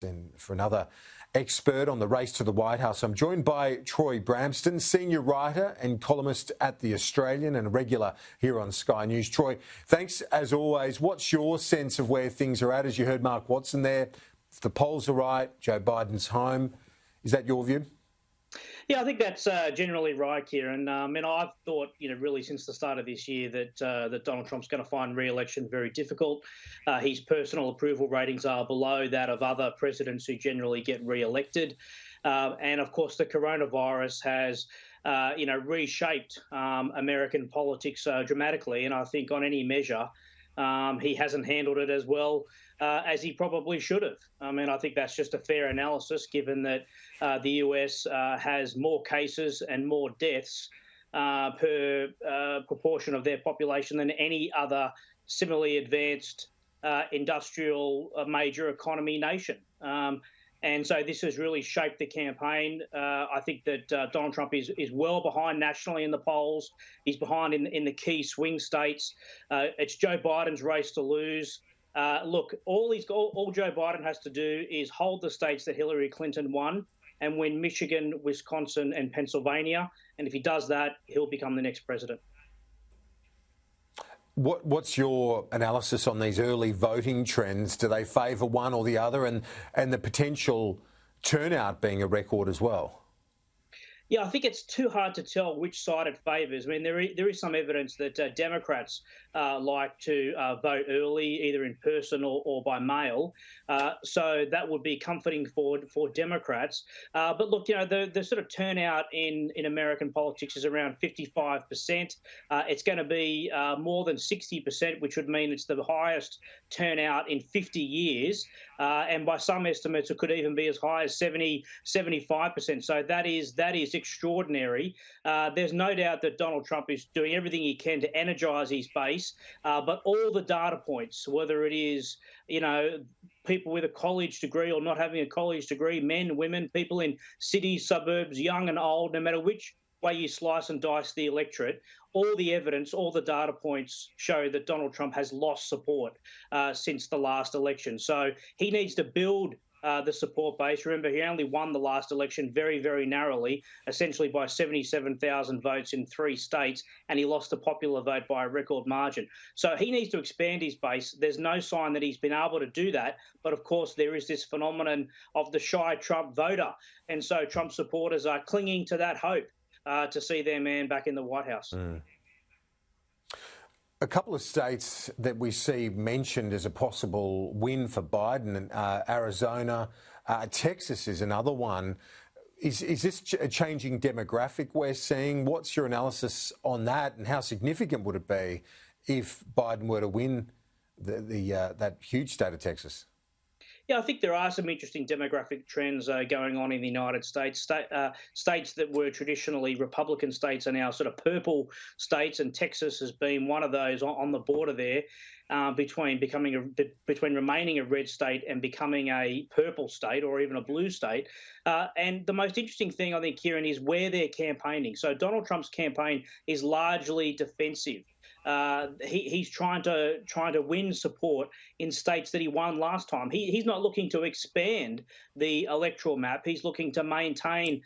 Then for another expert on the race to the White House, I'm joined by Troy Bramston, senior writer and columnist at The Australian and a regular here on Sky News. Troy, thanks as always. What's your sense of where things are at? As you heard Mark Watson there, if the polls are right, Joe Biden's home. Is that your view? Yeah, I think that's generally right, Kieran. And I've thought, really since the start of this year that Donald Trump's going to find re-election very difficult. His personal approval ratings are below that of other presidents who generally get re-elected. And of course, the coronavirus has, reshaped American politics dramatically. And I think on any measure, he hasn't handled it as well as he probably should have. I think that's just a fair analysis, given that the US has more cases and more deaths per proportion of their population than any other similarly advanced industrial major economy nation. And so this has really shaped the campaign. I think that Donald Trump is well behind nationally in the polls. He's behind in the key swing states. It's Joe Biden's race to lose. Look, all Joe Biden has to do is hold the states that Hillary Clinton won and win Michigan, Wisconsin, and Pennsylvania. And if he does that, he'll become the next president. What's your analysis on these early voting trends? Do they favour one or the other, and the potential turnout being a record as well? Yeah, I think it's too hard to tell which side it favours. There is some evidence that Democrats like to vote early, either in person or by mail. So that would be comforting for Democrats. But look, the sort of turnout in American politics is around 55%. It's going to be more than 60%, which would mean it's the highest turnout in 50 years. And by some estimates, it could even be as high as 75%. So that is extraordinary. There's no doubt that Donald Trump is doing everything he can to energise his base, but all the data points, whether it is, people with a college degree or not having a college degree, men, women, people in cities, suburbs, young and old, no matter which way you slice and dice the electorate, all the evidence, all the data points show that Donald Trump has lost support since the last election. So he needs to build the support base. Remember, he only won the last election very, very narrowly, essentially by 77,000 votes in 3 states, and he lost the popular vote by a record margin. So he needs to expand his base. There's no sign that he's been able to do that. But of course, there is this phenomenon of the shy Trump voter. And so Trump supporters are clinging to that hope to see their man back in the White House. A couple of states that we see mentioned as a possible win for Biden, Arizona, Texas is another one. Is this a changing demographic we're seeing? What's your analysis on that, and how significant would it be if Biden were to win that huge state of Texas? Yeah, I think there are some interesting demographic trends going on in the United States. States that were traditionally Republican states are now sort of purple states, and Texas has been one of those on the border there between remaining a red state and becoming a purple state or even a blue state. And the most interesting thing, I think, Kieran, is where they're campaigning. So Donald Trump's campaign is largely defensive. He's trying to win support in states that he won last time. He's not looking to expand the electoral map. He's looking to maintain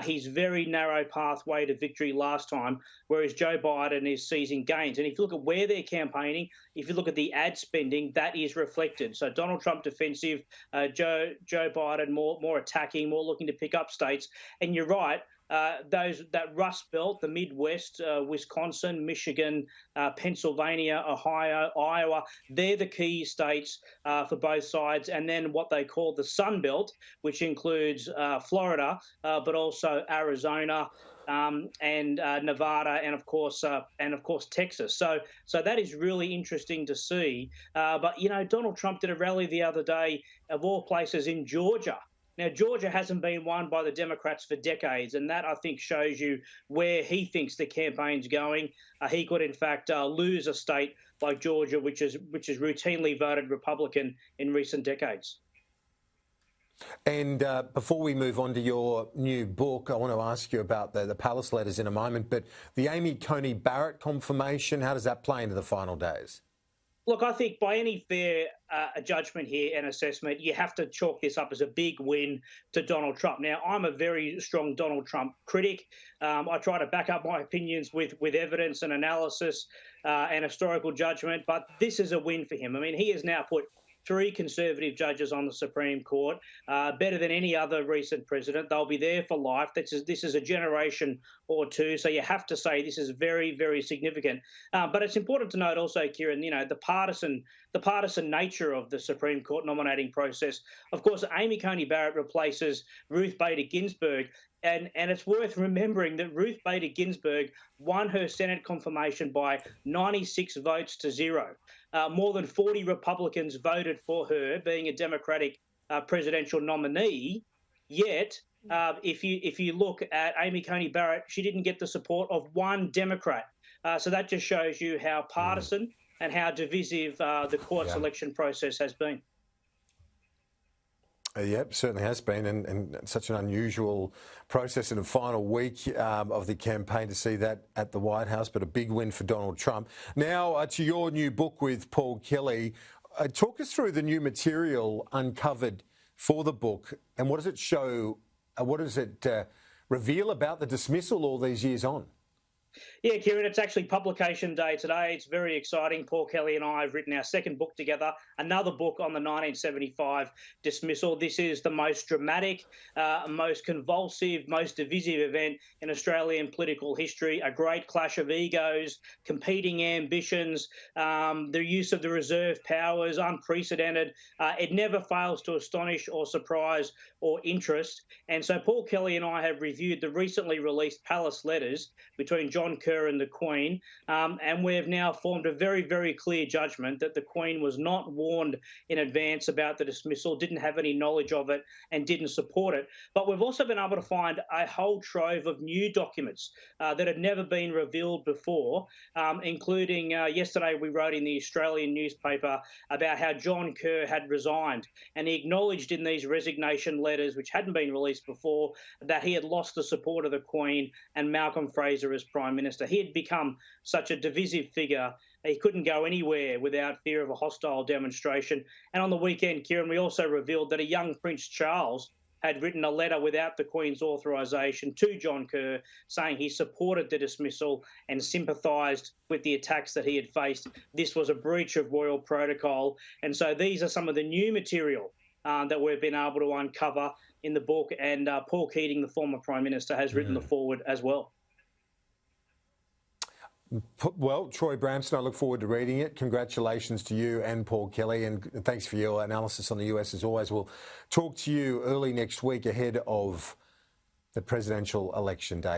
his very narrow pathway to victory last time, whereas Joe Biden is seizing gains. And if you look at where they're campaigning, if you look at the ad spending, that is reflected. So Donald Trump defensive, Joe Biden more attacking, more looking to pick up states. And you're right. That Rust Belt, the Midwest, Wisconsin, Michigan, Pennsylvania, Ohio, Iowa, they're the key states for both sides. And then what they call the Sun Belt, which includes Florida, but also Arizona and Nevada, and of course Texas. So that is really interesting to see. But Donald Trump did a rally the other day, of all places, in Georgia. Now, Georgia hasn't been won by the Democrats for decades, and that, I think, shows you where he thinks the campaign's going. He could, in fact, lose a state like Georgia, which is routinely voted Republican in recent decades. And before we move on to your new book, I want to ask you about the Palace letters in a moment, but the Amy Coney Barrett confirmation, how does that play into the final days? Look, I think by any fair judgment here and assessment, you have to chalk this up as a big win to Donald Trump. Now, I'm a very strong Donald Trump critic. I try to back up my opinions with evidence and analysis and historical judgment, but this is a win for him. I mean, he has now put 3 conservative judges on the Supreme Court, better than any other recent president. They'll be there for life. This is a generation or two, so you have to say this is very, very significant. But it's important to note also, Kieran, you know, the partisan nature of the Supreme Court nominating process. Of course, Amy Coney Barrett replaces Ruth Bader Ginsburg. And it's worth remembering that Ruth Bader Ginsburg won her Senate confirmation by 96 votes to 0. More than 40 Republicans voted for her, being a Democratic presidential nominee. Yet, if you look at Amy Coney Barrett, she didn't get the support of one Democrat. So that just shows you how partisan and how divisive the court selection process has been. Yep, certainly has been, and such an unusual process in the final week of the campaign to see that at the White House, but a big win for Donald Trump. Now, to your new book with Paul Kelly, talk us through the new material uncovered for the book, and what does it show, what does it reveal about the dismissal all these years on? Yeah, Kieran, it's actually publication day today. It's very exciting. Paul Kelly and I have written our second book together, another book on the 1975 dismissal. This is the most dramatic, most convulsive, most divisive event in Australian political history, a great clash of egos, competing ambitions, the use of the reserve powers, unprecedented. It never fails to astonish or surprise or interest. And so Paul Kelly and I have reviewed the recently released Palace letters between John Kerr and the Queen, and we've now formed a very, very clear judgment that the Queen was not warned in advance about the dismissal, didn't have any knowledge of it, and didn't support it. But we've also been able to find a whole trove of new documents that had never been revealed before, including yesterday we wrote in the Australian newspaper about how John Kerr had resigned, and he acknowledged in these resignation letters, which hadn't been released before, that he had lost the support of the Queen and Malcolm Fraser as Prime Minister. He had become such a divisive figure, he couldn't go anywhere without fear of a hostile demonstration. And on the weekend, Kieran, we also revealed that a young Prince Charles had written a letter without the Queen's authorisation to John Kerr saying he supported the dismissal and sympathised with the attacks that he had faced. This was a breach of royal protocol. And so these are some of the new material that we've been able to uncover in the book, and Paul Keating, the former Prime Minister, has written the foreword as well. Well, Troy Bramston, I look forward to reading it. Congratulations to you and Paul Kelly, and thanks for your analysis on the US as always. We'll talk to you early next week ahead of the presidential election day.